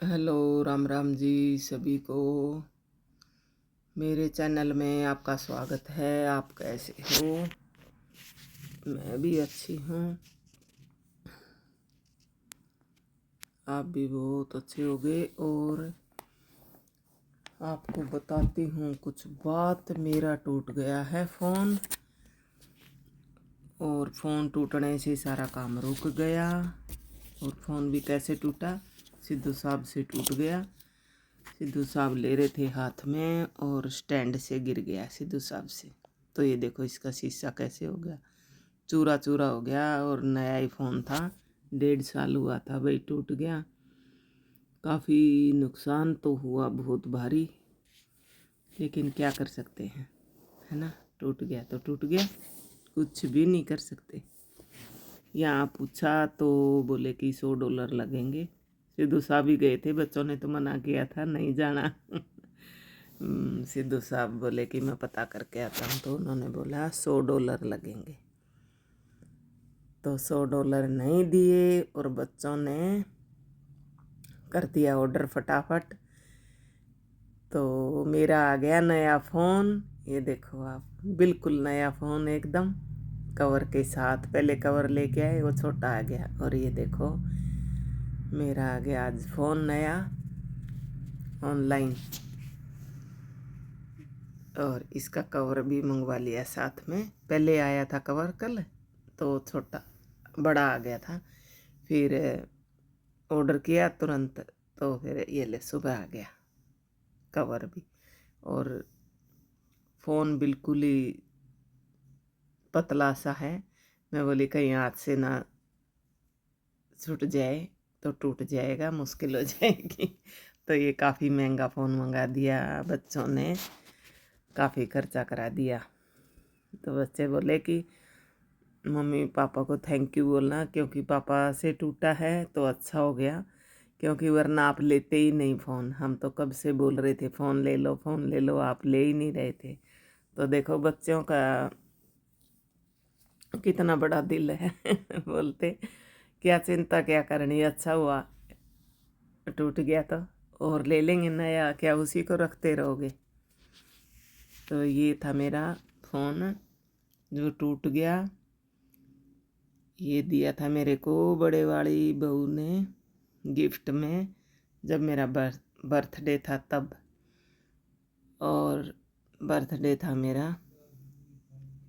Hello, Ram Ram ji सभी को। मेरे चैनल में आपका स्वागत है। आप कैसे हो? मैं भी अच्छी हूँ। आप भी बहुत अच्छे होगे। और आपको बताती हूँ कुछ बात। मेरा टूट गया है फ़ोन, और फ़ोन टूटने से सारा काम रुक गया। और फ़ोन भी कैसे टूटा? सिद्धू साहब से टूट गया। सिद्धू साहब ले रहे थे हाथ में और स्टैंड से गिर गया सिद्धू साहब से। तो ये देखो इसका शीशा कैसे हो गया, चूरा चूरा हो गया। और नया ही फ़ोन था, 1.5 साल हुआ था भाई, टूट गया। काफ़ी नुकसान तो हुआ, बहुत भारी, लेकिन क्या कर सकते हैं, है ना। टूट गया तो टूट गया, कुछ भी नहीं कर सकते। यहाँ पूछा तो बोले कि $100 लगेंगे। सिद्धू साहब ही गए थे, बच्चों ने तो मना किया था नहीं जाना। सिद्धू साहब बोले कि मैं पता करके आता हूँ, तो उन्होंने बोला $100 लगेंगे। तो $100 नहीं दिए और बच्चों ने कर दिया ऑर्डर फटाफट। तो मेरा आ गया नया फ़ोन। ये देखो आप, बिल्कुल नया फ़ोन एकदम कवर के साथ। पहले कवर लेके आए, वो छोटा आ गया। और ये देखो मेरा आ गया आज फ़ोन नया ऑनलाइन। और इसका कवर भी मंगवा लिया साथ में। पहले आया था कवर कल, तो छोटा बड़ा आ गया था। फिर ऑर्डर किया तुरंत, तो फिर ये ले सुबह आ गया कवर भी। और फ़ोन बिल्कुल ही पतला सा है। मैं बोली कहीं हाथ से ना छूट जाए तो टूट जाएगा, मुश्किल हो जाएगी। तो ये काफ़ी महंगा फ़ोन मंगा दिया बच्चों ने, काफ़ी खर्चा करा दिया। तो बच्चे बोले कि मम्मी पापा को थैंक यू बोलना, क्योंकि पापा से टूटा है तो अच्छा हो गया, क्योंकि वरना आप लेते ही नहीं फ़ोन। हम तो कब से बोल रहे थे फ़ोन ले लो फ़ोन ले लो, आप ले ही नहीं रहे थे। तो देखो बच्चों का कितना बड़ा दिल है। बोलते क्या चिंता क्या करनी, अच्छा हुआ टूट गया तो और ले लेंगे नया, क्या उसी को रखते रहोगे। तो ये था मेरा फ़ोन जो टूट गया। ये दिया था मेरे को बड़े वाली बहू ने गिफ्ट में, जब मेरा बर्थडे था तब। और बर्थडे था मेरा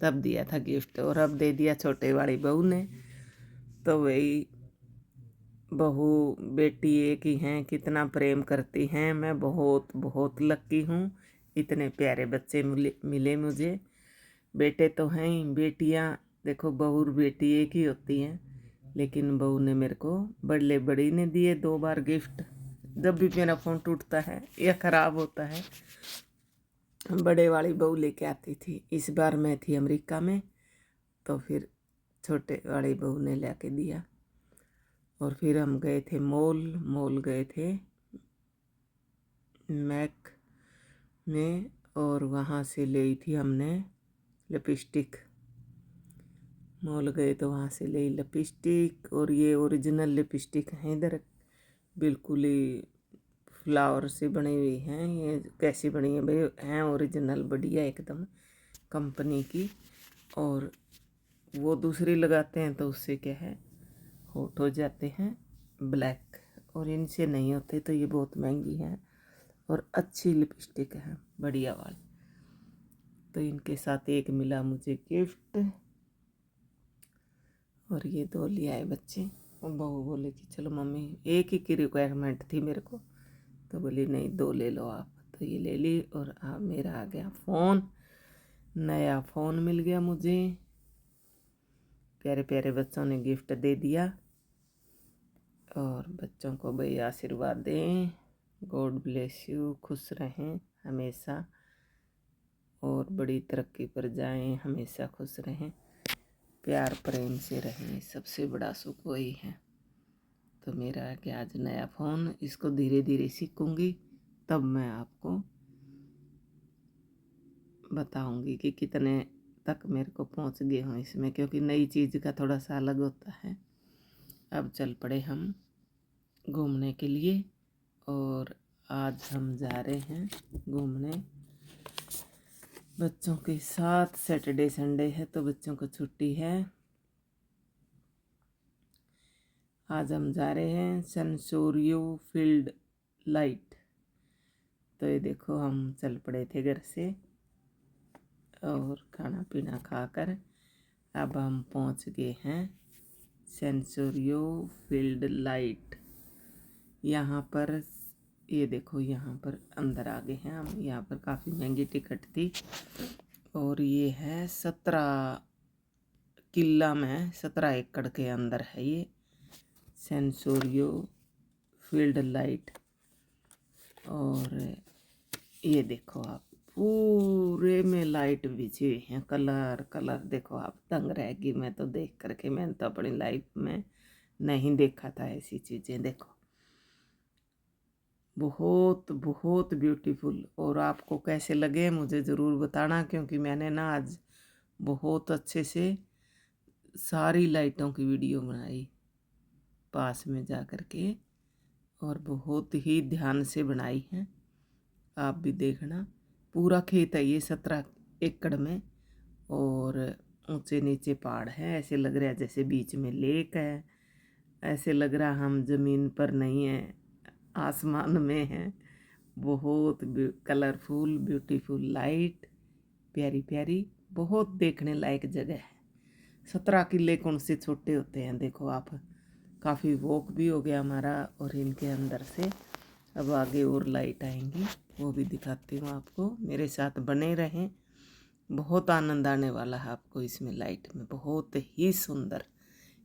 तब दिया था गिफ्ट, और अब दे दिया छोटे वाली बहू ने। तो वही बहू बेटी एक ही हैं, कितना प्रेम करती हैं। मैं बहुत बहुत लक्की हूँ, इतने प्यारे बच्चे मिले मुझे। बेटे तो हैं ही, बेटियाँ देखो बहू और बेटी एक ही होती हैं, लेकिन बहू ने मेरे को बड़ी ने दिए 2 बार गिफ्ट। जब भी मेरा फ़ोन टूटता है या ख़राब होता है, बड़े वाली बहू लेके आती थी। इस बार मैं थी अमेरिका में, तो फिर छोटे वाली बहू ने लेके दिया। और फिर हम गए थे मॉल गए थे मैक में, और वहाँ से ली थी हमने लिपस्टिक। मॉल गए तो वहाँ से ली लिपस्टिक, और ये ओरिजिनल लिपस्टिक है इधर, बिल्कुल ही फ्लावर से बनी हुई हैं। ये कैसी बनी है भाई, हैं ओरिजिनल बढ़िया एकदम कंपनी की। और वो दूसरी लगाते हैं तो उससे क्या है, होठ हो जाते हैं ब्लैक, और इनसे नहीं होते। तो ये बहुत महंगी है और अच्छी लिपस्टिक है, बढ़िया वाली। तो इनके साथ एक मिला मुझे गिफ्ट, और ये 2 ले आए बच्चे। और बहू बोले कि चलो मम्मी, एक ही की रिक्वायरमेंट थी मेरे को, तो बोली नहीं 2 ले लो आप। तो ये ले ली, और मेरा आ गया फ़ोन, नया फ़ोन मिल गया मुझे। प्यारे प्यारे बच्चों ने गिफ्ट दे दिया। और बच्चों को भाई आशीर्वाद दें, गॉड ब्लेस यू, खुश रहें हमेशा और बड़ी तरक्की पर जाएं, हमेशा खुश रहें, प्यार प्रेम से रहें, सबसे बड़ा सुख वही है। तो मेरा है कि आज नया फ़ोन, इसको धीरे धीरे सीखूंगी, तब मैं आपको बताऊंगी कि कितने तक मेरे को पहुंच गए हूँ इसमें, क्योंकि नई चीज़ का थोड़ा सा अलग होता है। अब चल पड़े हम घूमने के लिए, और आज हम जा रहे हैं घूमने बच्चों के साथ। सैटरडे संडे है तो बच्चों को छुट्टी है। आज हम जा रहे हैं सेंसोरियो फील्ड लाइट। तो ये देखो हम चल पड़े थे घर से और खाना पीना खाकर अब हम पहुंच गए हैं सेंसोरियो फील्ड लाइट। यहाँ पर ये देखो, यहाँ पर अंदर आ गए हैं हम। यहाँ पर काफ़ी महंगी टिकट थी और ये है 17 किला में 17 एकड़ के अंदर है ये सेंसोरियो फील्ड लाइट। और ये देखो आप, पूरे में लाइट बिछी हुई हैं, कलर कलर। देखो आप, दंग रहेगी। मैं तो देख करके, मैंने तो अपनी लाइफ में नहीं देखा था ऐसी चीज़ें। देखो बहुत बहुत ब्यूटीफुल। और आपको कैसे लगे मुझे ज़रूर बताना, क्योंकि मैंने ना आज बहुत अच्छे से सारी लाइटों की वीडियो बनाई पास में जा कर के, और बहुत ही ध्यान से बनाई है। आप भी देखना। पूरा खेत है ये 17 एकड़ में, और ऊंचे नीचे पहाड़ है। ऐसे लग रहा है जैसे बीच में लेक है। ऐसे लग रहा हम ज़मीन पर नहीं है, आसमान में है। बहुत कलरफुल ब्यूटीफुल लाइट, प्यारी प्यारी, बहुत देखने लायक जगह है। 17 किले कौन से छोटे होते हैं। देखो आप, काफ़ी वॉक भी हो गया हमारा। और इनके अंदर से अब आगे और लाइट आएंगी, वो भी दिखाती हूँ आपको। मेरे साथ बने रहें, बहुत आनंद आने वाला है आपको इसमें लाइट में। बहुत ही सुंदर।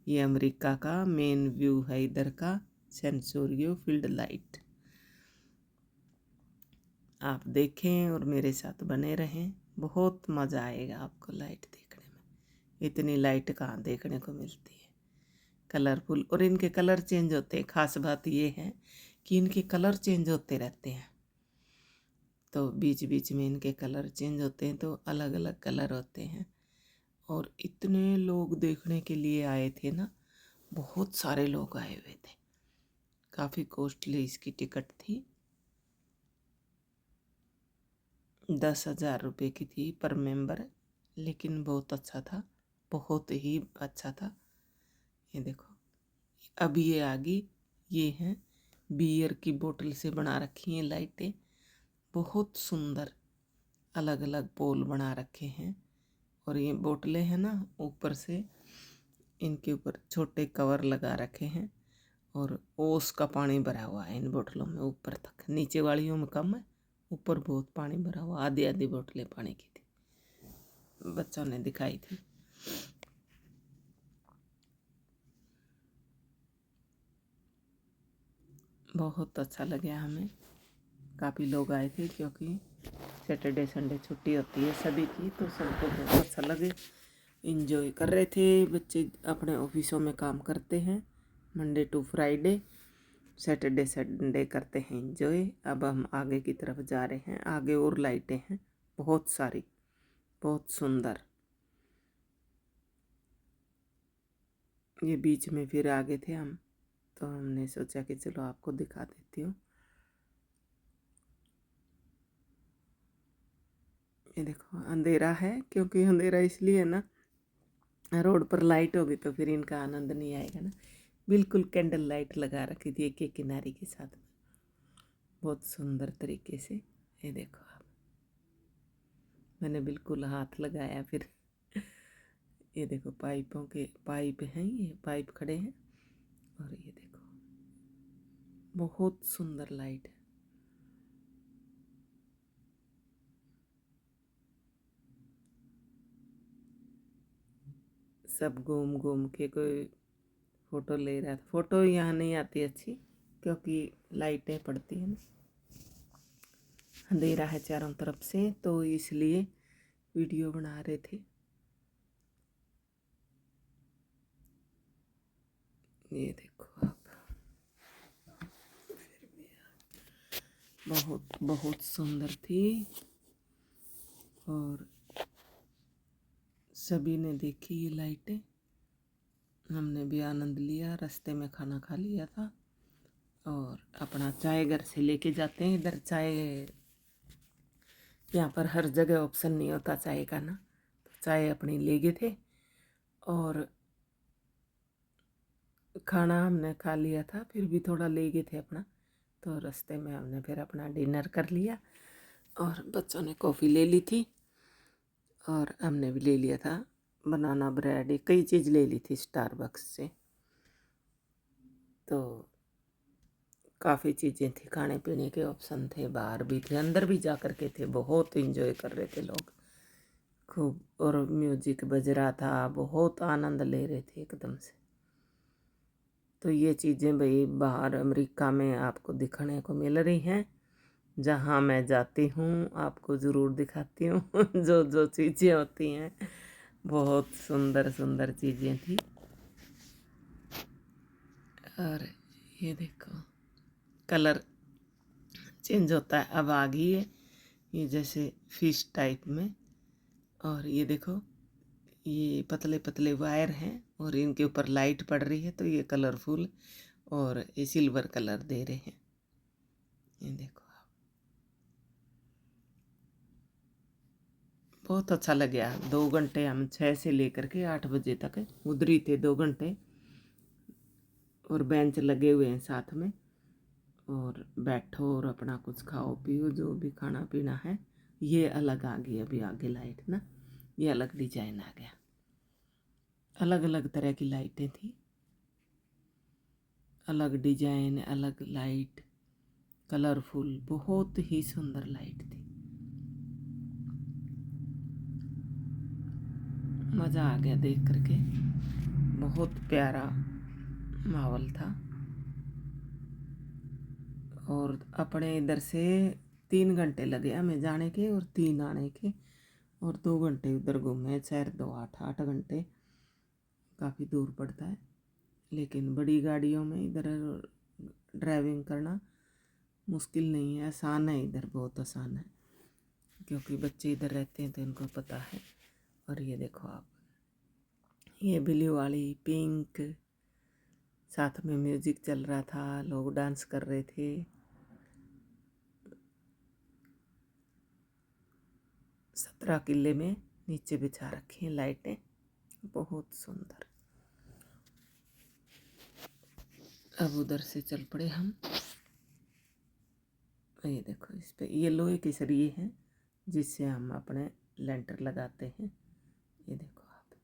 ये अमेरिका का मेन व्यू है इधर का, सेंसोरियो फील्ड लाइट। आप देखें और मेरे साथ बने रहें, बहुत मज़ा आएगा आपको लाइट देखने में। इतनी लाइट कहाँ देखने को मिलती है, कलरफुल। और इनके कलर चेंज होते हैं। ख़ास बात ये है कि इनके कलर चेंज होते रहते हैं। तो बीच बीच में इनके कलर चेंज होते हैं, तो अलग अलग कलर होते हैं। और इतने लोग देखने के लिए आए थे ना, बहुत सारे लोग आए हुए थे। काफ़ी कॉस्टली इसकी टिकट थी, 10,000 रुपये की थी पर मेंबर। लेकिन बहुत अच्छा था, बहुत ही अच्छा था। ये देखो, अब ये आ गई। ये हैं बियर की बोतल से बना रखी हैं लाइटें, बहुत सुंदर। अलग अलग पोल बना रखे हैं। और ये बोतलें हैं ना, ऊपर से इनके ऊपर छोटे कवर लगा रखे हैं। और ओस का पानी भरा हुआ है इन बोतलों में ऊपर तक। नीचे वालियों में कम है, ऊपर बहुत पानी भरा हुआ। आधी आधी बोतलें पानी की थी, बच्चों ने दिखाई थी। बहुत अच्छा लगा हमें। काफ़ी लोग आए थे, क्योंकि सैटरडे संडे छुट्टी होती है सभी की, तो सबको बहुत अच्छा लगे। इंजॉय कर रहे थे। बच्चे अपने ऑफिसों में काम करते हैं, Monday to Friday. Saturday Sunday करते हैं इंजॉय। अब हम आगे की तरफ जा रहे हैं। आगे और लाइटें हैं बहुत सारी, बहुत सुंदर। ये बीच में फिर आगे थे हम, तो हमने सोचा कि चलो आपको दिखा देती हूँ। ये देखो, अंधेरा है, क्योंकि अंधेरा इसलिए ना, रोड पर लाइट होगी तो फिर इनका आनंद नहीं आएगा ना। बिल्कुल कैंडल लाइट लगा रखी थी एक एक किनारे के साथ, बहुत सुंदर तरीके से। ये देखो आप, मैंने बिल्कुल हाथ लगाया फिर। ये देखो, पाइपों के पाइप हैं, ये पाइप खड़े हैं। और ये देखो, बहुत सुंदर लाइट है। सब घूम घूम के कोई फ़ोटो ले रहा था। फ़ोटो यहाँ नहीं आती अच्छी, क्योंकि लाइटें पड़ती हैं ना, अंधेरा है चारों तरफ से, तो इसलिए वीडियो बना रहे थे। ये देखो आप, बहुत बहुत सुंदर थी। और सभी ने देखी ये लाइटें। हमने भी आनंद लिया। रास्ते में खाना खा लिया था, और अपना चाय घर से लेके जाते हैं। इधर चाय यहाँ पर हर जगह ऑप्शन नहीं होता चाय का ना, तो चाय अपनी ले गए थे और खाना हमने खा लिया था, फिर भी थोड़ा ले गए थे अपना, तो रास्ते में हमने फिर अपना डिनर कर लिया और बच्चों ने कॉफ़ी ले ली थी और हमने भी ले लिया था बनाना ब्रेड, कई चीज़ ले ली थी स्टारबक्स से। तो काफ़ी चीज़ें थी, खाने पीने के ऑप्शन थे, बाहर भी थे, अंदर भी जा कर के थे। बहुत इंजॉय कर रहे थे लोग खूब, और म्यूजिक बज रहा था, बहुत आनंद ले रहे थे एकदम से। तो ये चीज़ें भाई बाहर अमेरिका में आपको दिखने को मिल रही हैं। जहाँ मैं जाती हूँ आपको ज़रूर दिखाती हूँ जो जो चीज़ें होती हैं, बहुत सुंदर सुंदर चीज़ें थी। और ये देखो कलर चेंज होता है, अब आ गई है ये जैसे फिश टाइप में। और ये देखो ये पतले पतले वायर हैं और इनके ऊपर लाइट पड़ रही है, तो ये कलरफुल और ये सिल्वर कलर दे रहे हैं। ये देखो आप, बहुत अच्छा लगा। 2 घंटे हम 6 से लेकर के 8 बजे तक उधर ही थे, 2 घंटे। और बेंच लगे हुए हैं साथ में, और बैठो और अपना कुछ खाओ पियो, जो भी खाना पीना है। ये अलग आ गई अभी आगे लाइट ना, ये अलग डिजाइन आ गया, अलग अलग तरह की लाइटें थी, अलग डिजाइन, अलग लाइट, कलरफुल, बहुत ही सुंदर लाइट थी। मज़ा आ गया देख करके, बहुत प्यारा माहौल था। और अपने इधर से 3 घंटे लगे हमें जाने के और 3 आने के, और 2 घंटे उधर घूमे। 4 2 8 8 घंटे, काफ़ी दूर पड़ता है। लेकिन बड़ी गाड़ियों में इधर ड्राइविंग करना मुश्किल नहीं है, आसान है, इधर बहुत आसान है, क्योंकि बच्चे इधर रहते हैं तो इनको पता है। और ये देखो आप, ये ब्लू वाली पिंक, साथ में म्यूजिक चल रहा था, लोग डांस कर रहे थे। 17 किले में नीचे बिछा रखी हैं लाइटें, बहुत सुंदर। अब उधर से चल पड़े हम। ये देखो इस पे ये लोहे के सरिये हैं जिससे हम अपने लेंटर लगाते हैं। ये देखो आप,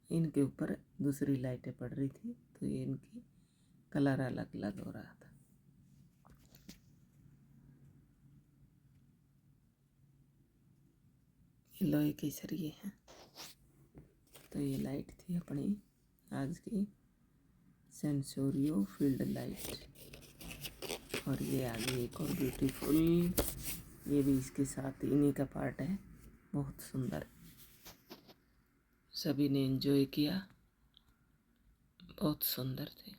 इनके ऊपर दूसरी लाइटें पड़ रही थी, तो ये इनकी कलर अलग अलग हो रहा था। ये लोहे के सरिये हैं। तो ये लाइट थी अपनी आज की सेंसोरियो फील्ड लाइट। और ये आगे एक और ब्यूटीफुल, ये भी इसके साथ इन्हीं का पार्ट है, बहुत सुंदर। सभी ने एंजॉय किया, बहुत सुंदर थे।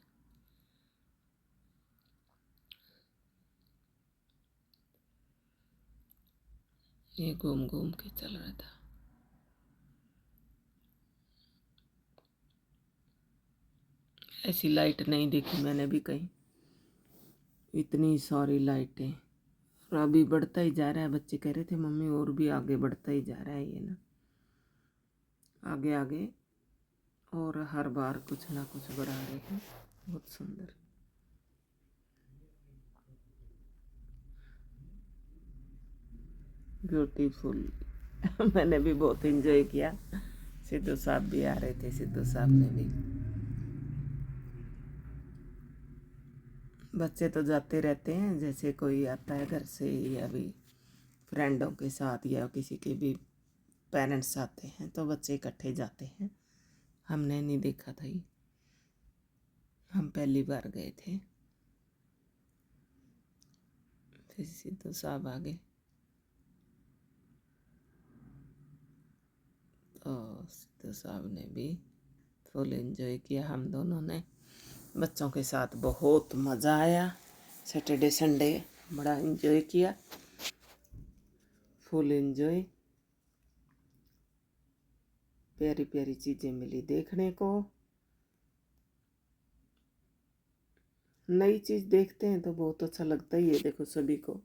ये घूम घूम के चल रहा था। ऐसी लाइट नहीं देखी मैंने भी कहीं, इतनी सारी लाइटें। और अभी बढ़ता ही जा रहा है, बच्चे कह रहे थे मम्मी और भी आगे बढ़ता ही जा रहा है ये ना, आगे आगे, और हर बार कुछ ना कुछ बढ़ा रहे हैं, बहुत सुंदर। ब्यूटीफुल मैंने भी बहुत एंजॉय किया। सिद्धू साहब भी आ रहे थे, सिद्धू साहब ने भी। बच्चे तो जाते रहते हैं, जैसे कोई आता है घर से या भी फ्रेंडों के साथ या किसी के भी पेरेंट्स आते हैं तो बच्चे इकट्ठे जाते हैं। हमने नहीं देखा था ये, हम पहली बार गए थे। फिर सिद्धू साहब आ गए, तो सिद्धू साहब ने भी फुल एंजॉय किया। हम दोनों ने बच्चों के साथ बहुत मज़ा आया। सैटरडे संडे बड़ा एंजॉय किया, फुल एंजॉय। प्यारी प्यारी चीज़ें मिली देखने को। नई चीज़ देखते हैं तो बहुत अच्छा लगता ही है, देखो सभी को।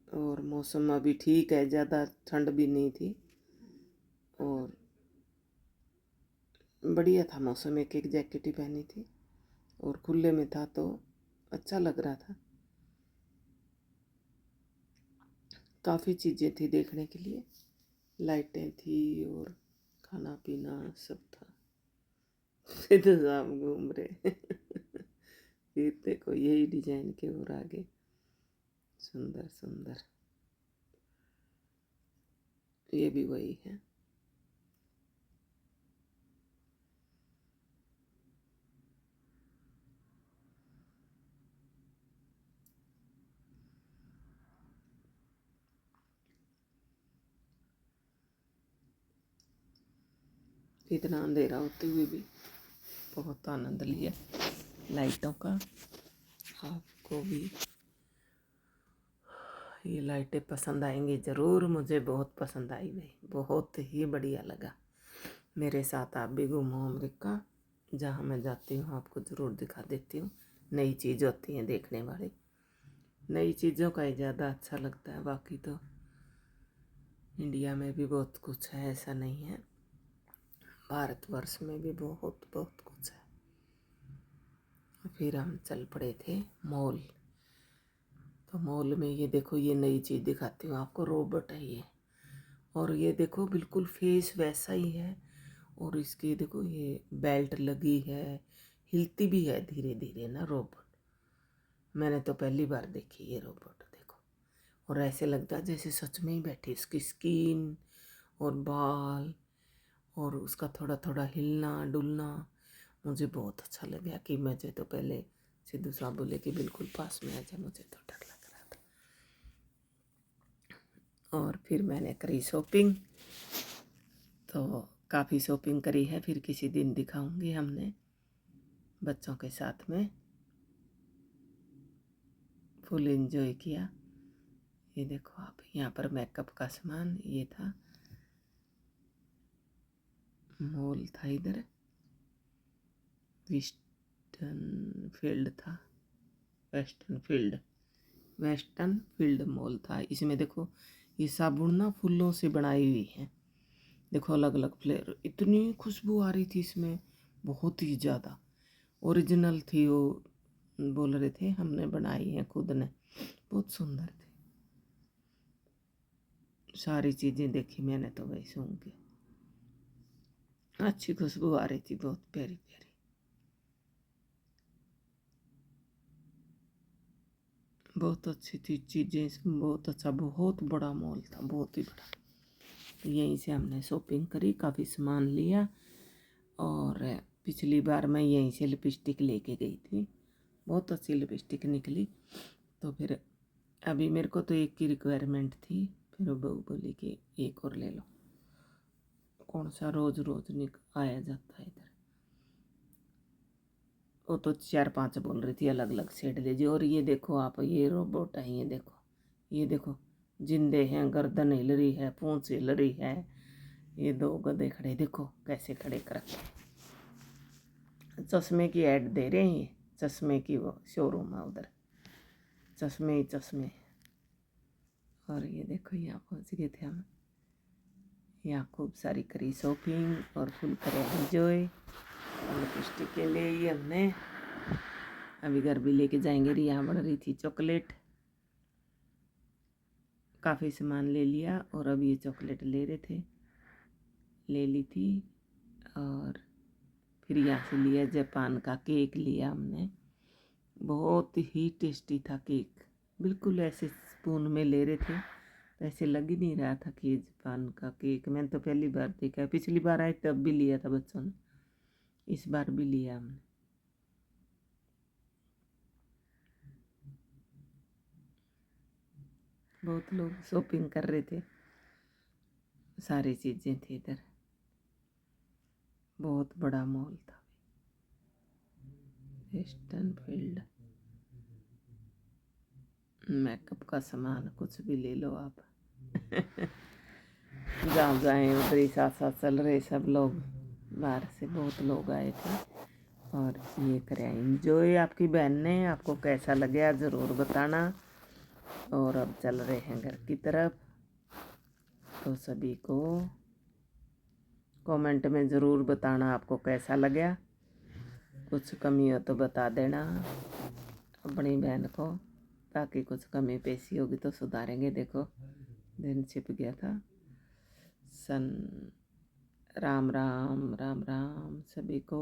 और मौसम अभी ठीक है, ज़्यादा ठंड भी नहीं थी और बढ़िया था मौसम। एक एक जैकेट ही पहनी थी और खुले में था तो अच्छा लग रहा था। काफ़ी चीज़ें थी देखने के लिए, लाइटें थी और खाना पीना सब था। सिद्धू साहब घूम रहे फिर देखो यही डिजाइन के और आगे सुंदर सुंदर, ये भी वही है। इतना अंधेरा होते हुए भी बहुत आनंद लिया लाइटों का। आपको भी ये लाइटें पसंद आएंगी ज़रूर। मुझे बहुत पसंद आई भाई, बहुत ही बढ़िया लगा। मेरे साथ आप भी घूमो अमेरिका, जहाँ मैं जाती हूँ आपको ज़रूर दिखा देती हूँ। नई चीज़ होती हैं देखने वाली, नई चीज़ों का ही ज़्यादा अच्छा लगता है। बाकी तो इंडिया में भी बहुत कुछ है, ऐसा नहीं है, भारतवर्ष में भी बहुत बहुत कुछ है। फिर हम चल पड़े थे मॉल। तो मॉल में ये देखो, ये नई चीज़ दिखाती हूँ आपको, रोबोट है ये। और ये देखो बिल्कुल फेस वैसा ही है। और इसकी देखो ये बेल्ट लगी है, हिलती भी है धीरे धीरे ना रोबोट। मैंने तो पहली बार देखी ये रोबोट, देखो। और ऐसे लगता है जैसे सच में ही बैठी, इसकी स्किन और बाल और उसका थोड़ा थोड़ा हिलना डुलना मुझे बहुत अच्छा लगा। कि मुझे तो पहले सिद्धू साहब बोले कि बिल्कुल पास में आ जाए, मुझे तो डर लग रहा था। और फिर मैंने करी शॉपिंग, तो काफ़ी शॉपिंग करी है, फिर किसी दिन दिखाऊंगी। हमने बच्चों के साथ में फुल एंजॉय किया। ये देखो आप, यहाँ पर मेकअप का सामान ये था, मॉल था इधर, वेस्टर्न फील्ड था, वेस्टर्न फील्ड मॉल था। इसमें देखो ये साबुन ना फूलों से बनाई हुई है, देखो अलग अलग फ्लेवर। इतनी खुशबू आ रही थी इसमें, बहुत ही ज़्यादा ओरिजिनल थी। वो बोल रहे थे हमने बनाई है खुद ने, बहुत सुंदर थी। सारी चीज़ें देखी मैंने तो वही सूंघ के, अच्छी खुशबू आ रही थी, बहुत प्यारी प्यारी। बहुत अच्छी थी चीज़ें इसमें, बहुत अच्छा, बहुत बड़ा मॉल था, बहुत ही बड़ा। तो यहीं से हमने शॉपिंग करी, काफ़ी सामान लिया। और पिछली बार मैं यहीं से लिपस्टिक लेके गई थी, बहुत अच्छी लिपस्टिक निकली। तो फिर अभी मेरे को तो एक की रिक्वायरमेंट थी, फिर वो बहू बोली कि एक और ले लो, कौन सा रोज़ रोज़ आया जाता है इधर। वो तो 4-5 बोल रही थी अलग अलग शेड लीजिए। और ये देखो आप, ये रोबोट है, ये देखो जिंदे हैं, गर्दन हिल रही है, पूंछ हिल रही है। ये दो गधे खड़े, देखो कैसे खड़े कर रखे। चश्मे की ऐड दे रहे हैं, ये चश्मे की वो शोरूम है उधर, चश्मे ही चश्मे। और ये देखो यहाँ पहुँच गए थे हम, यहाँ खूब सारी करी शॉपिंग और फुल करे एंजॉय। लिपस्टिक के लिए ही हमने अभी घर भी लेके जाएंगे। यहाँ बन रही थी चॉकलेट, काफ़ी सामान ले लिया और अब ये चॉकलेट ले रहे थे, ले ली थी। और फिर यहाँ से लिया जापान का केक लिया हमने, बहुत ही टेस्टी था केक। बिल्कुल ऐसे स्पून में ले रहे थे तो ऐसे लग ही नहीं रहा था कि ये जापान का केक। मैंने तो पहली बार देखा है, पिछली बार आए तब भी लिया था बच्चों ने, इस बार भी लिया हमने। बहुत लोग शॉपिंग कर रहे थे, सारी चीज़ें थी इधर, बहुत बड़ा मॉल था वेस्टर्न फील्ड। मेकअप का सामान कुछ भी ले लो आप जहाँ जाएँ उधर ही साथ साथ चल रहे सब लोग। बाहर से बहुत लोग आए थे और ये करे एंजॉय। आपकी बहन ने, आपको कैसा लगा ज़रूर बताना। और अब चल रहे हैं घर की तरफ, तो सभी को कमेंट में ज़रूर बताना आपको कैसा लगा। कुछ कमी हो तो बता देना अपनी बहन को, ताकि कुछ कमी पेशी होगी तो सुधारेंगे। देखो दिन छिप गया था। राम राम राम राम सभी को।